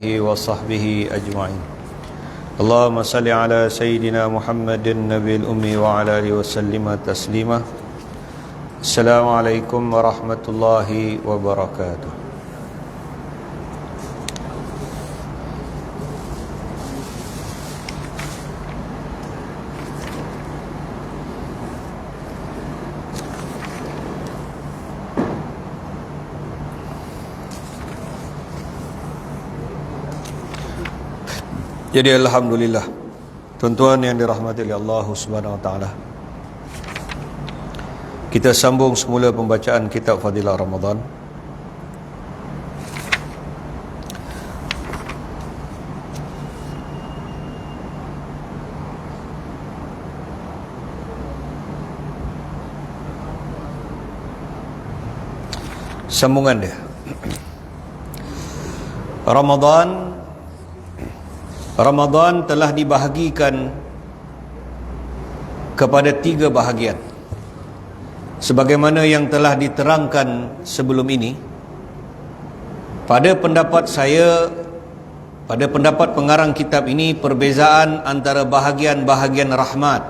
وصحبه أجمعين. اللهم صل على سيدنا محمد النبي الأمي وعلى آله وسلم تسليما. السلام عليكم ورحمة الله وبركاته. Jadi alhamdulillah, tuan-tuan yang dirahmati oleh Allah Subhanahu wa taala. Kita sambung semula pembacaan kitab Fadilah Ramadan. Sambungan dia. Ramadan telah dibahagikan kepada 3 bahagian. Sebagaimana yang telah diterangkan sebelum ini, pada pendapat saya, pada pendapat pengarang kitab ini, perbezaan antara bahagian-bahagian rahmat,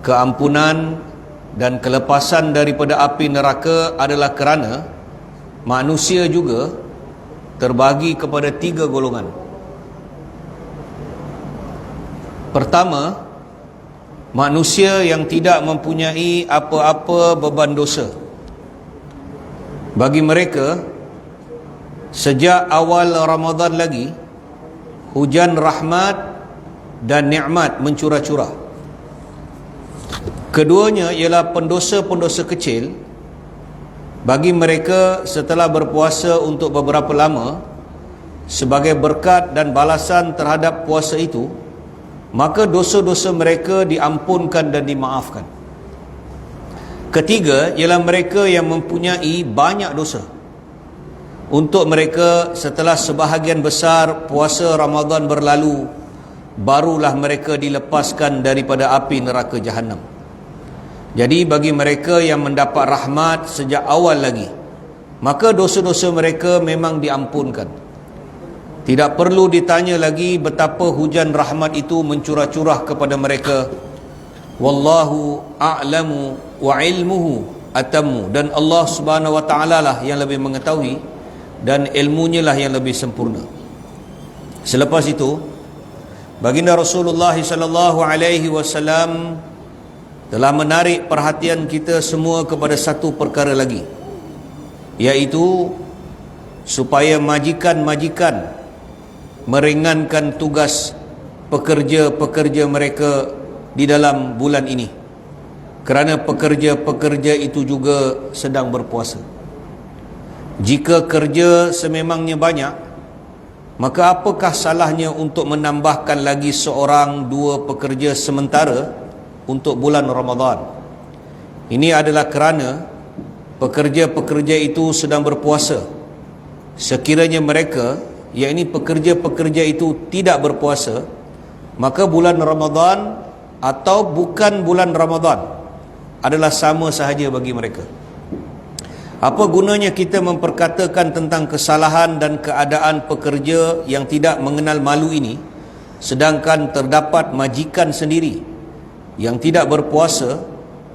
keampunan dan kelepasan daripada api neraka adalah kerana manusia juga terbagi kepada 3 golongan. Pertama, manusia yang tidak mempunyai apa-apa beban dosa. Bagi mereka, sejak awal Ramadan lagi, hujan rahmat dan nikmat mencurah-curah. Keduanya ialah pendosa-pendosa kecil. Bagi mereka, setelah berpuasa untuk beberapa lama, sebagai berkat dan balasan terhadap puasa itu, maka dosa-dosa mereka diampunkan dan dimaafkan. Ketiga ialah mereka yang mempunyai banyak dosa. Untuk mereka, setelah sebahagian besar puasa Ramadan berlalu, barulah mereka dilepaskan daripada api neraka Jahannam. Jadi bagi mereka yang mendapat rahmat sejak awal lagi, maka dosa-dosa mereka memang diampunkan. Tidak perlu ditanya lagi betapa hujan rahmat itu mencurah-curah kepada mereka. Wallahu a'lamu wa ilmuhu atammu. Dan Allah Subhanahu wa taala lah yang lebih mengetahui dan ilmunya lah yang lebih sempurna. Selepas itu, baginda Rasulullah sallallahu alaihi wasallam telah menarik perhatian kita semua kepada satu perkara lagi, iaitu supaya majikan-majikan meringankan tugas pekerja-pekerja mereka di dalam bulan ini, kerana pekerja-pekerja itu juga sedang berpuasa. Jika kerja sememangnya banyak, maka apakah salahnya untuk menambahkan lagi 1-2 pekerja sementara untuk bulan Ramadan? Ini adalah kerana pekerja-pekerja itu sedang berpuasa. Sekiranya mereka, yakni pekerja-pekerja itu, tidak berpuasa, maka bulan Ramadan atau bukan bulan Ramadan adalah sama sahaja bagi mereka. Apa gunanya kita memperkatakan tentang kesalahan dan keadaan pekerja yang tidak mengenal malu ini, sedangkan terdapat majikan sendiri yang tidak berpuasa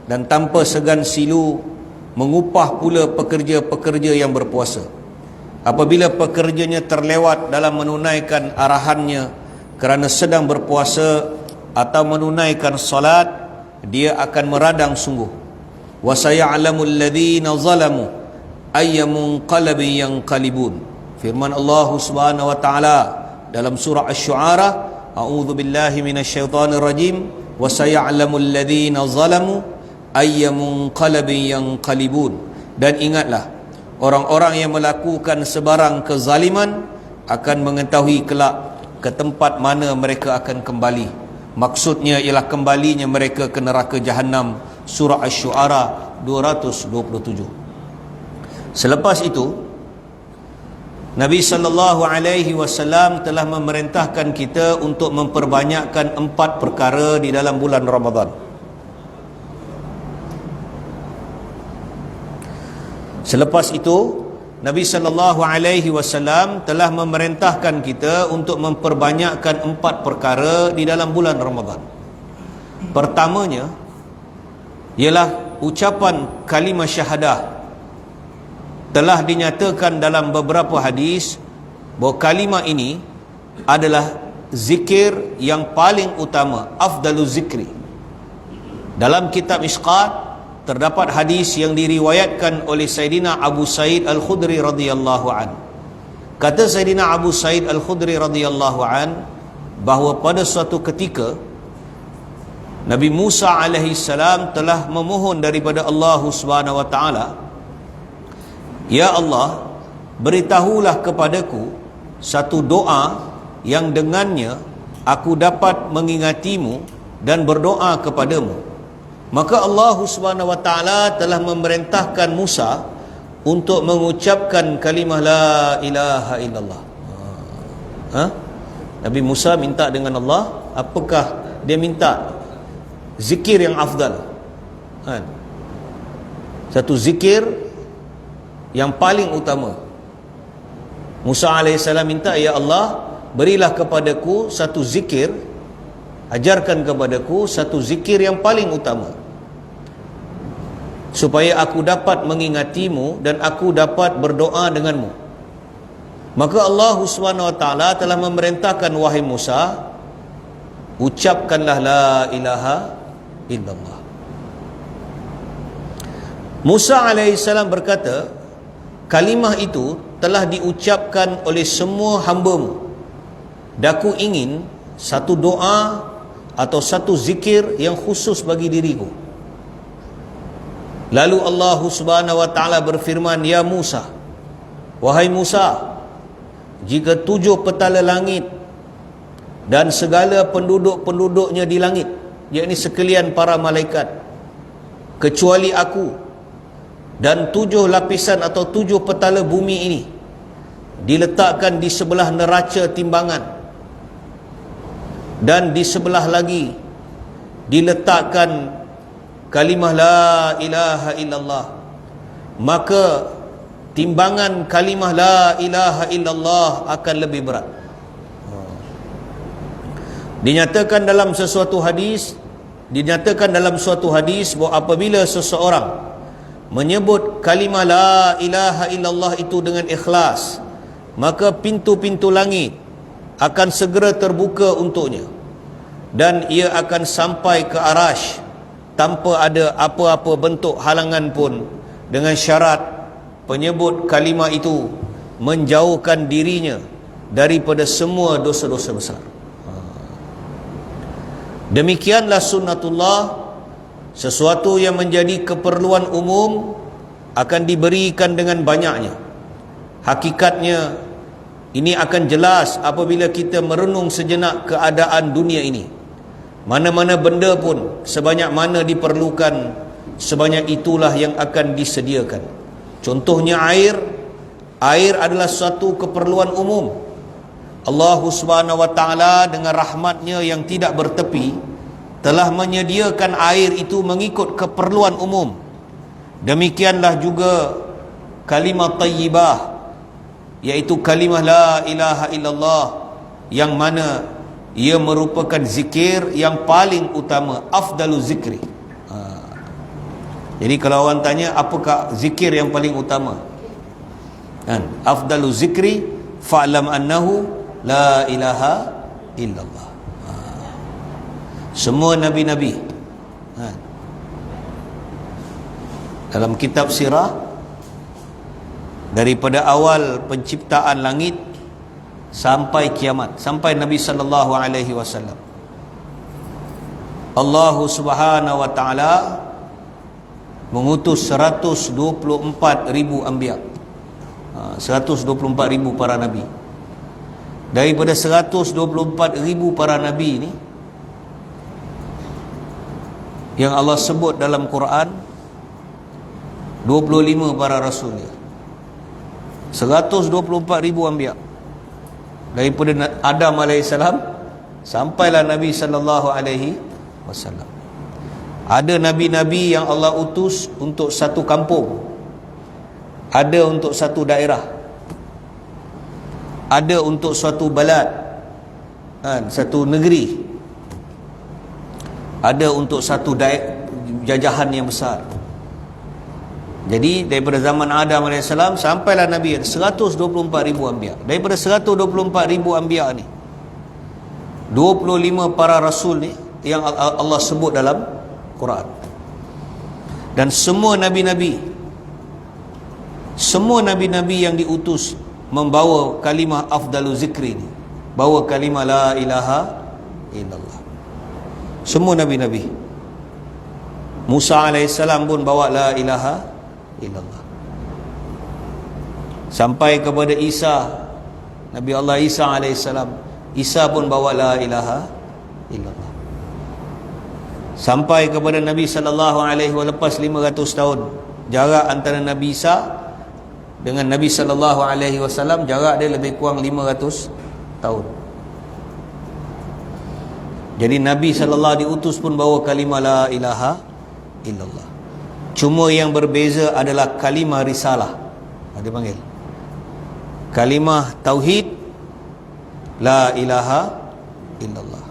dan tanpa segan silu mengupah pula pekerja-pekerja yang berpuasa. Apabila pekerjanya terlewat dalam menunaikan arahannya kerana sedang berpuasa atau menunaikan salat, dia akan meradang sungguh. Wa saya'lamul ladzina zalamu ayyamun qalbin yanqalibun. Firman Allah Subhanahu wa taala dalam surah Asy-Syu'ara, a'udzu billahi minasyaitonir rajim, wa saya'lamul ladzina zalamu ayyamun qalbin yanqalibun. Dan ingatlah, orang-orang yang melakukan sebarang kezaliman akan mengetahui kelak ke tempat mana mereka akan kembali. Maksudnya ialah kembalinya mereka ke neraka Jahannam. Surah Asy-Syu'ara 227. Selepas itu, Nabi SAW telah memerintahkan kita untuk memperbanyakkan 4 perkara di dalam bulan Ramadan. Selepas itu, Nabi sallallahu alaihi wasallam telah memerintahkan kita untuk memperbanyakkan 4 perkara di dalam bulan Ramadan. Pertamanya ialah ucapan kalimah syahadah. Telah dinyatakan dalam beberapa hadis bahawa kalimah ini adalah zikir yang paling utama, afdalu zikri. Dalam kitab Mishqat terdapat hadis yang diriwayatkan oleh Sayyidina Abu Sa'id Al-Khudri radhiyallahu an. Kata Sayyidina Abu Sa'id Al-Khudri radhiyallahu an bahawa pada suatu ketika Nabi Musa alaihi salam telah memohon daripada Allah Subhanahu wa taala, "Ya Allah, beritahulah kepadaku satu doa yang dengannya aku dapat mengingatimu dan berdoa kepadamu." Maka Allah Subhanahu wa taala telah memerintahkan Musa untuk mengucapkan kalimah la ilaha illallah. Nabi Musa minta dengan Allah, apakah dia minta? Zikir yang afdal. Satu zikir yang paling utama. Musa alaihissalam minta, "Ya Allah, berilah kepadaku satu zikir, ajarkan kepadaku satu zikir yang paling utama, supaya aku dapat mengingatimu dan aku dapat berdoa denganmu." Maka Allah Subhanahu wa taala telah memerintahkan, "Wahai Musa, ucapkanlah la ilaha illallah." Musa alaihissalam berkata, kalimah itu telah diucapkan oleh semua hamba-Mu. Daku ingin satu doa atau satu zikir yang khusus bagi diriku. Lalu Allah Subhanahu wa taala berfirman, "Ya Musa, wahai Musa, jika 7 petala langit dan segala penduduk-penduduknya di langit, yakni sekalian para malaikat, kecuali aku, dan 7 lapisan atau 7 petala bumi ini diletakkan di sebelah neraca timbangan, dan di sebelah lagi diletakkan kalimah la ilaha illallah, maka timbangan kalimah la ilaha illallah akan lebih berat." Dinyatakan dalam suatu hadis bahawa apabila seseorang menyebut kalimah la ilaha illallah itu dengan ikhlas, maka pintu-pintu langit akan segera terbuka untuknya dan ia akan sampai ke Arash tanpa ada apa-apa bentuk halangan pun, dengan syarat penyebut kalimah itu menjauhkan dirinya daripada semua dosa-dosa besar. Demikianlah sunnatullah, sesuatu yang menjadi keperluan umum akan diberikan dengan banyaknya. Hakikatnya ini akan jelas apabila kita merenung sejenak keadaan dunia ini. Mana-mana benda pun, sebanyak mana diperlukan, sebanyak itulah yang akan disediakan. Contohnya air. Air adalah suatu keperluan umum. Allah Subhanahu wa taala dengan rahmatnya yang tidak bertepi telah menyediakan air itu mengikut keperluan umum. Demikianlah juga kalimah tayyibah, iaitu kalimah la ilaha illallah, yang mana ia merupakan zikir yang paling utama, afdalu zikri. Jadi kalau orang tanya apakah zikir yang paling utama, afdalu zikri fa'lam annahu la ilaha illallah. Semua nabi-nabi dalam kitab sirah, daripada awal penciptaan langit sampai kiamat, sampai Nabi sallallahu alaihi wasallam, Allah Subhanahu wa taala mengutus 124,000 anbiya, 124,000 para nabi. Daripada 124,000 para nabi ini, yang Allah sebut dalam Quran 25 para rasul, 124,000 anbiya. Daripada Adam alaihissalam sampailah Nabi sallallahu alaihi wasallam. Ada nabi-nabi yang Allah utus untuk satu kampung, ada untuk satu daerah, ada untuk suatu balad, satu negeri, ada untuk satu jajahan yang besar. Jadi daripada zaman Adam AS sampailah Nabi 124,000 anbiya. Daripada 124,000 anbiya ni, 25 para rasul ni yang Allah sebut dalam Quran. Dan semua nabi-nabi yang diutus membawa kalimah afdalu zikri ni, bawa kalimah la ilaha illallah. Semua nabi-nabi. Musa AS pun bawa la ilaha illallah. Sampai kepada Isa, Nabi Allah Isa AS, Isa pun bawa la ilaha illallah. Sampai kepada Nabi SAW lepas 500 tahun. Jarak antara Nabi Isa dengan Nabi SAW, jarak dia lebih kurang 500 tahun. Jadi Nabi SAW diutus pun bawa kalimah la ilaha illallah. Cuma yang berbeza adalah kalimah risalah. Dia panggil kalimah tauhid, la ilaha illallah.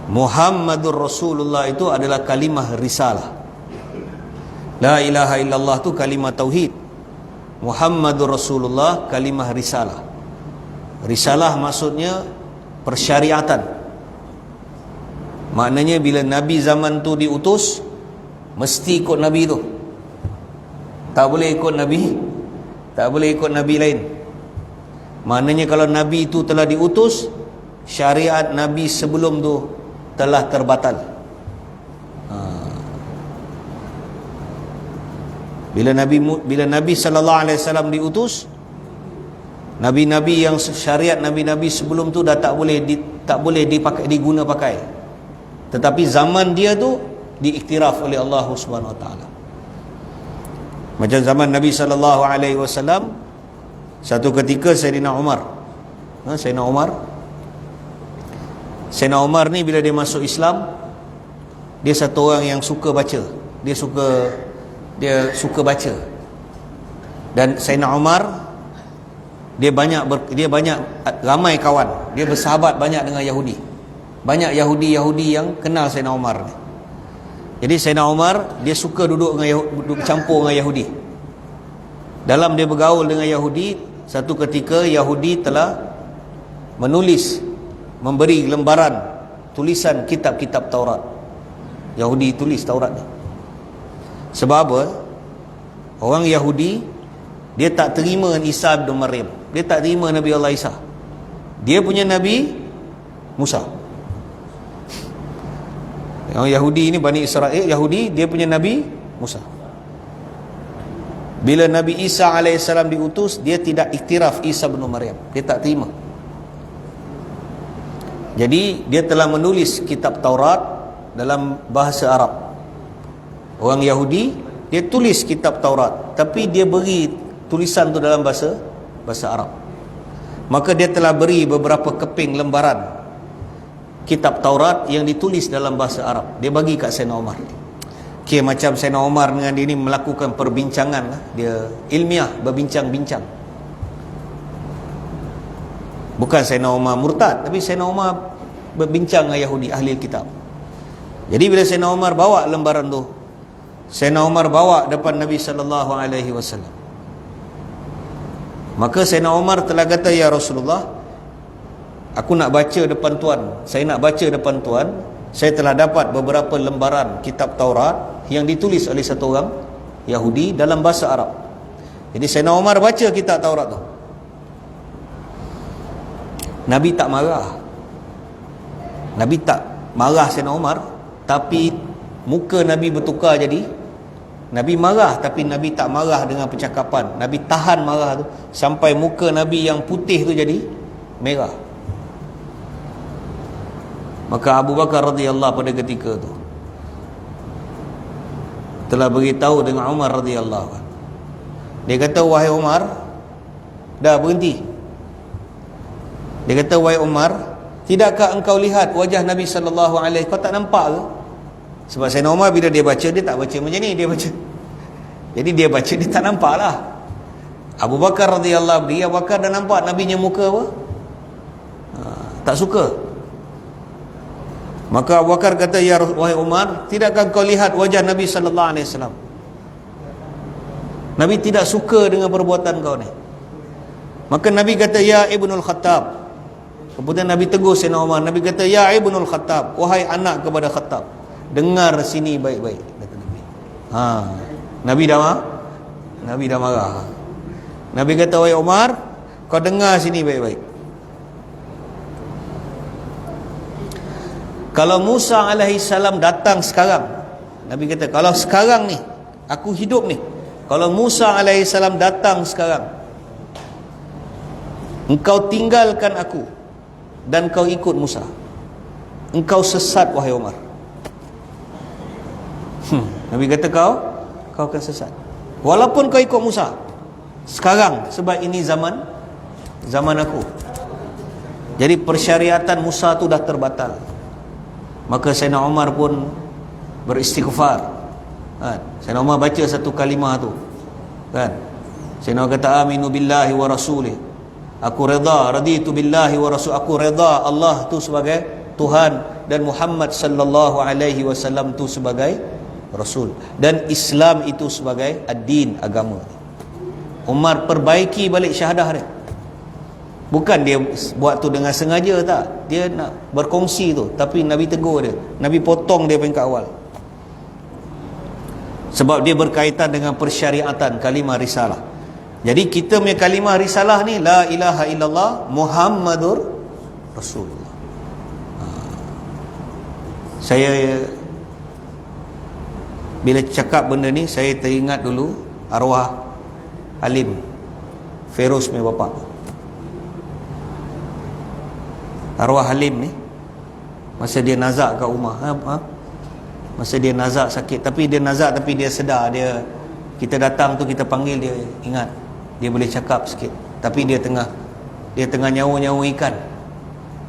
Muhammadur Rasulullah itu adalah kalimah risalah. La ilaha illallah tu kalimah tauhid, Muhammadur Rasulullah kalimah risalah. Risalah maksudnya persyariatan. Maknanya bila Nabi zaman tu diutus, mesti ikut Nabi tu. Tak boleh ikut Nabi, tak boleh ikut Nabi lain. Maknanya kalau Nabi itu telah diutus, syariat Nabi sebelum tu telah terbatal. Bila Nabi sallallahu alaihi wasallam diutus, nabi-nabi yang syariat nabi-nabi sebelum tu dah tak boleh dipakai, diguna pakai. Tetapi zaman dia tu diiktiraf oleh Allah Subhanahu Wa Taala. Macam zaman Nabi sallallahu alaihi wasallam, satu ketika Sayyidina Umar ni bila dia masuk Islam, dia satu orang yang suka baca. Dia suka baca. Dan Sayyidina Umar dia banyak ramai kawan. Dia bersahabat banyak dengan Yahudi. Banyak Yahudi yang kenal Sayyidina Umar ni. Jadi Sayyidina Umar dia suka duduk campur dengan Yahudi. Dalam dia bergaul dengan Yahudi, satu ketika Yahudi telah memberi lembaran tulisan kitab-kitab Taurat. Yahudi tulis Taurat ni. Sebab apa? Orang Yahudi dia tak terima Isa bin Maryam. Dia tak terima Nabi Allah Isa. Dia punya Nabi Musa. Orang Yahudi ni, Bani Israel Yahudi, dia punya Nabi Musa. Bila Nabi Isa AS diutus, dia tidak iktiraf Isa bin Maryam. Dia tak terima. Jadi dia telah menulis kitab Taurat dalam bahasa Arab. Orang Yahudi dia tulis kitab Taurat, tapi dia beri tulisan tu dalam bahasa Arab. Maka dia telah beri beberapa keping lembaran kitab Taurat yang ditulis dalam bahasa Arab. Dia bagi kat Sayyidina Umar. Macam Sayyidina Umar dengan dia ni melakukan perbincangan lah. Dia ilmiah, berbincang-bincang. Bukan Sayyidina Umar murtad, tapi Sayyidina Umar berbincang dengan Yahudi, ahli kitab. Jadi bila Sayyidina Umar bawa lembaran tu, Sayyidina Umar bawa depan Nabi SAW. Maka Sayyidina Umar telah kata, ya Rasulullah, aku nak baca depan tuan. Saya nak baca depan tuan. Saya telah dapat beberapa lembaran kitab Taurat yang ditulis oleh satu orang Yahudi dalam bahasa Arab. Jadi Sayyidina Umar baca kitab Taurat tu. Nabi tak marah. Nabi tak marah Sayyidina Umar, tapi muka Nabi bertukar jadi Nabi marah, tapi Nabi tak marah dengan percakapan. Nabi tahan marah tu sampai muka Nabi yang putih tu jadi merah. Maka Abu Bakar radhiyallahu pada ketika tu telah beritahu dengan Umar radhiyallahu. Dia kata, wahai Umar, dah berhenti. Dia kata, wahai Umar, tidakkah engkau lihat wajah Nabi sallallahu alaihi wasallam? Kau tak nampak ke? Sebab Sayyidina Umar bila dia baca, dia tak baca macam ni, dia baca. Jadi dia baca, dia tak nampak lah. Abu Bakar radhiyallahu anhu, Abu Bakar dah nampak Nabi nya muka apa? Tak suka. Maka Abu Bakar kata, ya wahai Umar, tidakkah kau lihat wajah Nabi sallallahu alaihi wasallam? Nabi tidak suka dengan perbuatan kau ni. Maka Nabi kata, ya Ibnul Khattab. Kemudian Nabi tegur Sayyidina Umar. Nabi kata, ya Ibnul Khattab, wahai anak kepada Khattab, dengar sini baik-baik, kata Nabi. Nabi dah marah. Nabi kata, wahai Umar, kau dengar sini baik-baik. Kalau Musa alaihi salam datang sekarang, Nabi kata, kalau sekarang ni aku hidup ni, kalau Musa alaihi salam datang sekarang, engkau tinggalkan aku dan kau ikut Musa, engkau sesat wahai Umar. Nabi kata, kau akan sesat walaupun kau ikut Musa sekarang, sebab ini zaman aku. Jadi persyariatan Musa tu dah terbatal. Maka Sayyidina Umar pun beristighfar. Sayyidina Umar baca satu kalimah tu, kan? Sayyidina Umar kata, aminu billahi wa rasulih, aku reda, raditu billahi wa rasul, aku reda Allah tu sebagai Tuhan dan Muhammad sallallahu alaihi wasallam tu sebagai Rasul, dan Islam itu sebagai ad-din, agama. Umar perbaiki balik syahadah dia. Bukan dia buat tu dengan sengaja, tak. Dia nak berkongsi tu, tapi Nabi tegur dia. Nabi potong dia peringkat awal. Sebab dia berkaitan dengan persyariatan kalimah risalah. Jadi kita punya kalimah risalah ni, la ilaha illallah Muhammadur Rasulullah. Saya bila cakap benda ni, saya teringat dulu arwah Halim Feroz punya bapa. Arwah Halim ni, masa dia nazak kat rumah, masa dia nazak sakit, tapi dia nazak tapi dia sedar, kita datang tu kita panggil dia, ingat dia boleh cakap sikit, tapi dia tengah nyawa ikan,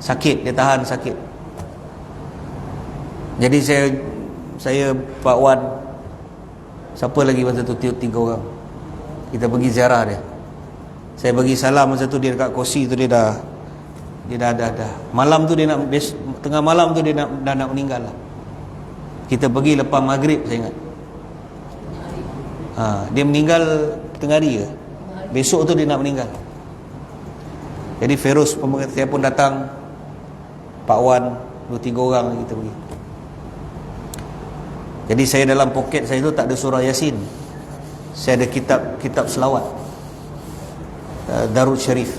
sakit, dia tahan sakit. Jadi saya Pak Wan, siapa lagi masa tu, 3 orang, kita pergi ziarah dia. Saya bagi salam masa tu, dia dekat kursi tu, dia dah malam tu dia nak, tengah malam tu dia nak meninggal lah. Kita pergi lepas maghrib, saya ingat. Dia meninggal tengah hari ke? Besok tu dia nak meninggal. Jadi Feroz, saya pun datang, Pak Wan, 2-3 orang kita pergi. Jadi saya dalam poket saya tu tak ada surah Yasin. Saya ada kitab selawat, Darul Sharif,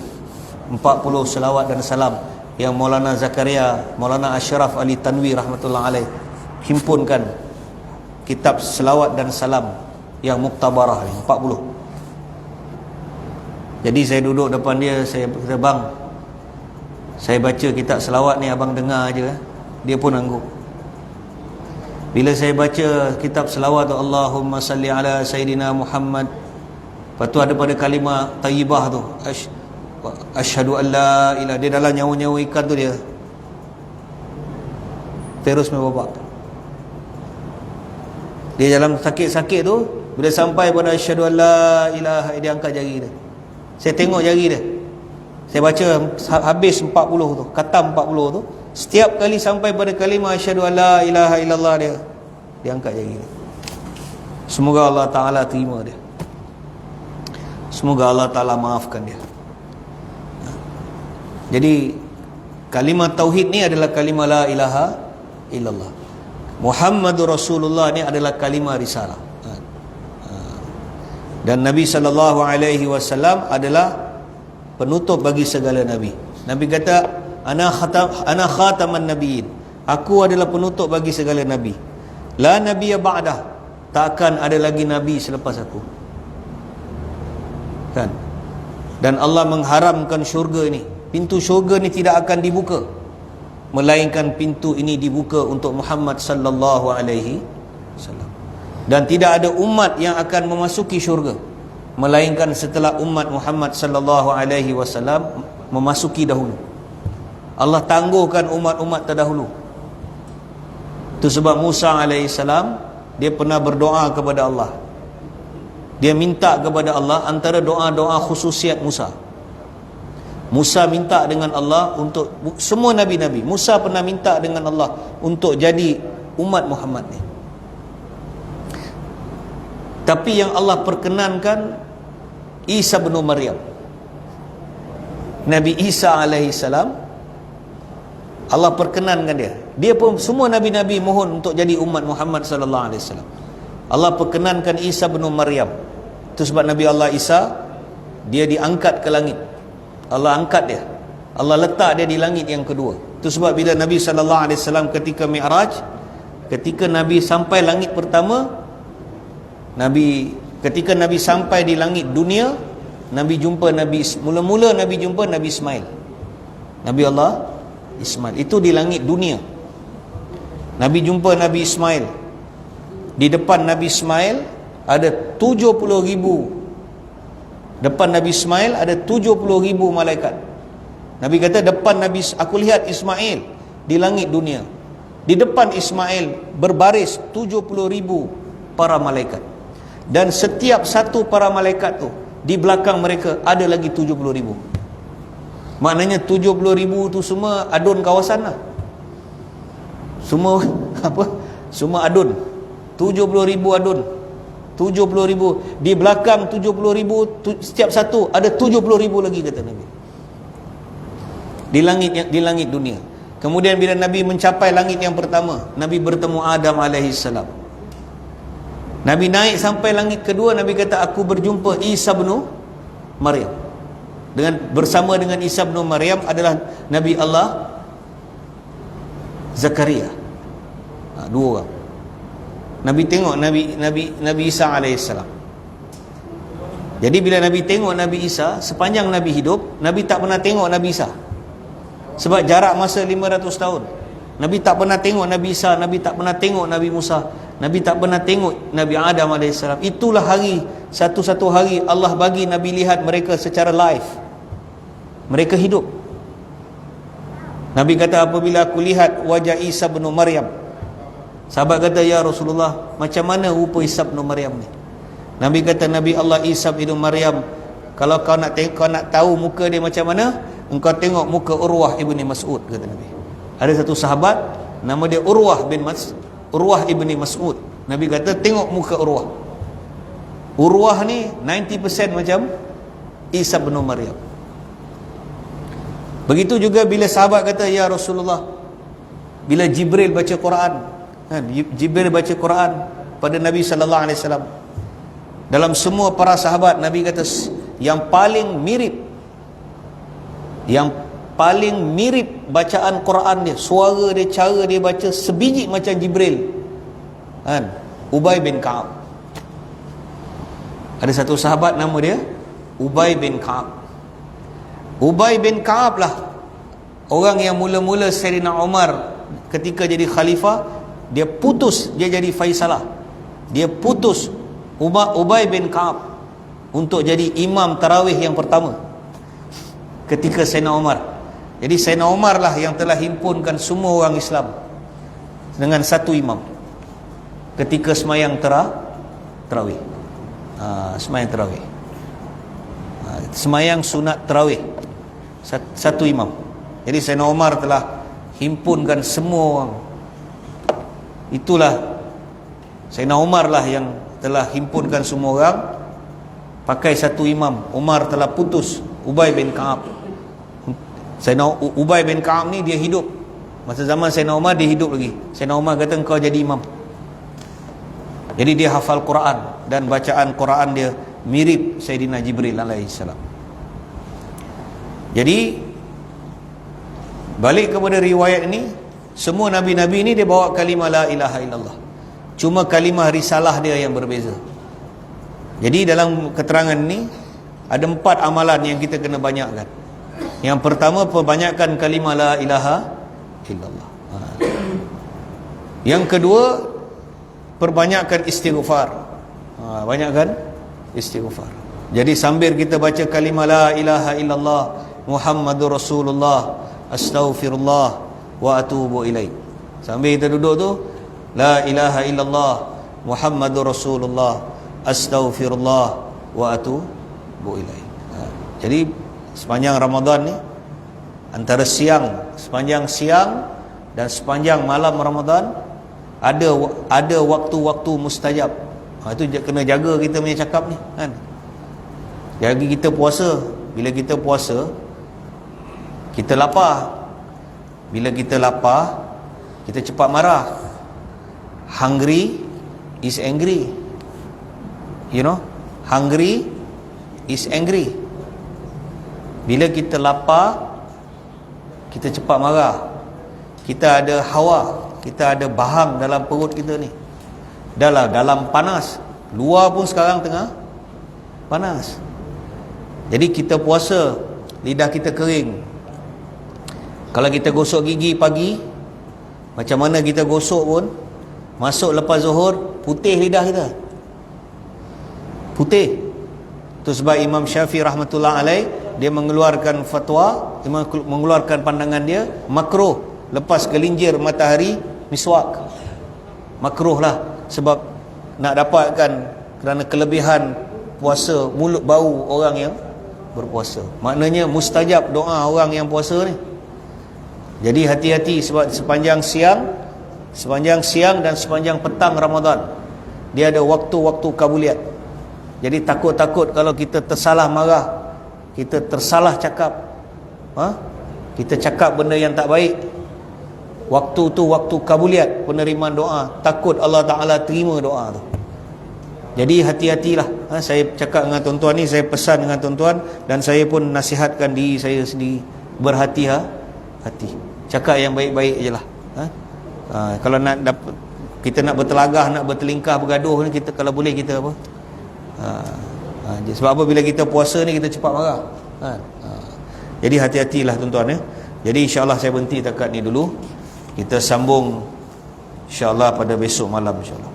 40 selawat dan salam yang Maulana Zakaria, Maulana Ashraf Ali Tanwi rahmatullah alaih himpunkan, kitab selawat dan salam yang muktabarah ni, 40. Jadi saya duduk depan dia, saya kata, bang, saya baca kitab selawat ni, abang dengar aja. Dia pun angguk. Bila saya baca kitab selawat tu, Allahumma salli ala Sayyidina Muhammad, lepas tu ada pada kalimah tayyibah tu, asyhadu an la ilaha, dia dalam nyawa ikan tu, dia terus membabak. Dia dalam sakit-sakit tu, bila sampai pada asyhadu an la ilaha, dia angkat jari dia. Saya tengok jari dia. Saya baca habis 40 tu, khatam 40 tu. Setiap kali sampai pada kalimah asyhadu an la ilaha illallah, dia angkat jari dia. Semoga Allah Ta'ala terima dia. Semoga Allah Ta'ala maafkan dia. Jadi kalimah tauhid ni adalah kalimah la ilaha illallah. Muhammadur Rasulullah ni adalah kalimah risalah. Dan Nabi sallallahu alaihi wasallam adalah penutup bagi segala nabi. Nabi kata, ana khataman nabiyyin, aku adalah penutup bagi segala nabi. La nabiyya ba'dah, takkan ada lagi nabi selepas aku. Kan? Dan Allah mengharamkan syurga ini. Pintu syurga ni tidak akan dibuka, melainkan pintu ini dibuka untuk Muhammad sallallahu alaihi wasallam. Dan tidak ada umat yang akan memasuki syurga melainkan setelah umat Muhammad sallallahu alaihi wasallam memasuki dahulu. Allah tangguhkan umat-umat terdahulu. Itu sebab Musa alaihi salam, dia pernah berdoa kepada Allah. Dia minta kepada Allah antara doa-doa khususiat Musa. Musa minta dengan Allah untuk semua Nabi-Nabi. Musa pernah minta dengan Allah untuk jadi umat Muhammad ni. Tapi yang Allah perkenankan Isa bin Maryam. Nabi Isa alaihi salam, Allah perkenankan dia. Dia pun semua Nabi-Nabi mohon untuk jadi umat Muhammad sallallahu alaihi wasallam. Allah perkenankan Isa bin Maryam. Itu sebab Nabi Allah Isa, dia diangkat ke langit. Allah angkat dia. Allah letak dia di langit yang kedua. Itu sebab bila Nabi sallallahu alaihi wasallam ketika Mi'raj, ketika Nabi sampai langit pertama, ketika Nabi sampai di langit dunia, Nabi jumpa mula-mula Nabi jumpa Nabi Ismail. Nabi Allah Ismail. Itu di langit dunia. Nabi jumpa Nabi Ismail. Di depan Nabi Ismail ada 70,000. Depan Nabi Ismail ada 70,000 malaikat. Nabi kata depan aku lihat Ismail di langit dunia. Di depan Ismail berbaris 70,000 para malaikat. Dan setiap satu para malaikat tu, di belakang mereka ada lagi 70,000. Maknanya 70,000 tu semua adun kawasan lah. Semua Semua adun. 70,000 adun. 70,000. Di belakang 70,000, setiap satu ada 70,000 lagi, kata Nabi. Di langit dunia. Kemudian bila Nabi mencapai langit yang pertama, Nabi bertemu Adam alaihissalam. Nabi naik sampai langit kedua, Nabi kata aku berjumpa Isa bin Maryam. Bersama dengan Isa bin Maryam adalah Nabi Allah Zakaria. Dua orang. Nabi tengok Nabi Isa alaihissalam. Jadi bila Nabi tengok Nabi Isa, sepanjang Nabi hidup, Nabi tak pernah tengok Nabi Isa. Sebab jarak masa 500 tahun. Nabi tak pernah tengok Nabi Isa, Nabi tak pernah tengok Nabi Musa, Nabi tak pernah tengok Nabi Adam AS. Itulah hari, satu-satu hari Allah bagi Nabi lihat mereka secara live. Mereka hidup. Nabi kata apabila aku lihat wajah Isa bin Maryam, sahabat kata ya Rasulullah, macam mana rupa Isa bin Maryam ni? Nabi kata Nabi Allah Isa bin Maryam, kalau kau nak tahu muka dia macam mana, engkau tengok muka Urwah ibni Mas'ud, kata Nabi. Ada satu sahabat nama dia Urwah ibni Mas'ud. Nabi kata tengok muka Urwah. Urwah ni 90% macam Isa bin Maryam. Begitu juga bila sahabat kata ya Rasulullah, bila Jibril baca Quran, Jibril baca Quran pada Nabi sallallahu alaihi wasallam, dalam semua para sahabat Nabi kata yang paling mirip bacaan Quran dia, suara dia, cara dia baca sebiji macam Jibril, Ubay bin Ka'ab. Ada satu sahabat nama dia Ubay bin Ka'ab. Ubay bin Ka'ab lah orang yang mula-mula Sayyidina Umar ketika jadi khalifah, dia putus dia jadi Faisalah. Dia putus Ubay bin Ka'ab untuk jadi imam tarawih yang pertama ketika Sayyidina Umar. Jadi Sayyidina Umar lah yang telah himpunkan semua orang Islam dengan satu imam ketika semayang tarawih. Semayang tarawih, semayang sunat tarawih, satu imam. Jadi Sayyidina Umar telah himpunkan semua orang. Itulah Sayyidina Umar lah yang telah himpunkan semua orang pakai satu imam. Umar telah putus Ubay bin Ka'ab. Sayyidina Ubay bin Ka'ab ni dia hidup masa zaman Sayyidina Umar, dia hidup lagi. Sayyidina Umar kata engkau jadi imam. Jadi dia hafal Quran dan bacaan Quran dia mirip Sayyidina Jibril alaihissalam. Jadi balik kepada riwayat ini, semua Nabi-Nabi ini dia bawa kalimah la ilaha illallah. Cuma kalimah risalah dia yang berbeza. Jadi dalam keterangan ini ada 4 amalan yang kita kena banyakkan. Yang pertama, perbanyakkan kalimah la ilaha illallah. Yang kedua, perbanyakkan istighfar. Banyakkan istighfar. Jadi sambil kita baca kalimah la ilaha illallah Muhammadur Rasulullah astaghfirullah wa atubu ilaih, sambil kita duduk tu la ilaha illallah Muhammadur Rasulullah astaghfirullah wa atubu ilaih. Jadi sepanjang Ramadan ni, antara sepanjang siang dan sepanjang malam Ramadan, ada waktu-waktu mustajab. Itu kena jaga kita punya cakap ni kan. Jadi kita puasa, bila kita puasa kita lapar. Bila kita lapar, kita cepat marah. Hungry is angry. You know, hungry is angry. Bila kita lapar, kita cepat marah. Kita ada hawa, kita ada bahang dalam perut kita ni. Dalam panas. Luar pun sekarang tengah panas. Jadi kita puasa, lidah kita kering. Kalau kita gosok gigi pagi, macam mana kita gosok pun, masuk lepas zuhur, putih lidah kita. Putih. Itu sebab Imam Syafi'i rahmatullah alaih, dia mengeluarkan fatwa, dia mengeluarkan pandangan dia, makruh lepas gelincir matahari miswak. Makruh lah. Sebab nak dapatkan, kerana kelebihan puasa mulut bau orang yang berpuasa. Maknanya mustajab doa orang yang puasa ni. Jadi hati-hati, sebab sepanjang siang dan sepanjang petang Ramadan, dia ada waktu-waktu kabuliat. Jadi takut-takut kalau kita tersalah marah, kita tersalah cakap, kita cakap benda yang tak baik, waktu tu waktu kabuliat penerimaan doa, takut Allah Ta'ala terima doa tu. Jadi hati-hatilah. Saya cakap dengan tuan-tuan ni, saya pesan dengan tuan-tuan, dan saya pun nasihatkan diri saya sendiri, berhati-hati, cakap yang baik-baik je lah. Kalau nak kita nak bertelagah, nak bertelingkah, bergaduh ni, kita kalau boleh kita apa, sebab apa, bila kita puasa ni kita cepat marah. Jadi hati-hatilah tuan-tuan ya. Jadi insyaAllah saya berhenti takat ni dulu. Kita sambung insyaAllah pada besok malam insyaAllah.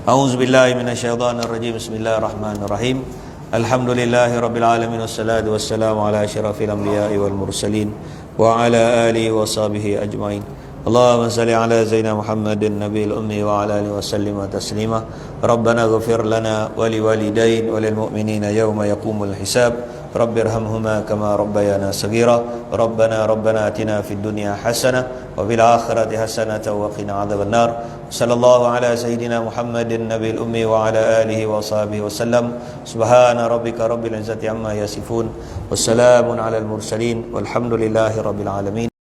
A'udzubillahi minasyaitanirrajim. Bismillahirrahmanirrahim. Alhamdulillahirabbil alamin, wassalatu wassalamu ala asyrafil anbiya'i wal mursalin wa ala alihi wa sahbihi ajmain. Allahumma salli ala Zainal Muhammadin nabiyil ummi wa ala alihi wa sallim wa taslima. Rabbana ighfir lana wa liwalidain wa lil mu'minina yawma yaqumul hisab. Rabbirhamhuma kama rabbayana saghira. Rabbana atina fid dunya hasanah wa fil akhirati hasanah wa qina adzabannar. Sallallahu ala sayyidina Muhammadin nabiyil ummi wa ala alihi wa sahbihi wasallam. Subhana rabbika rabbil izzati amma yasifun. Wassalamun alal mursalin walhamdulillahi rabbil alamin.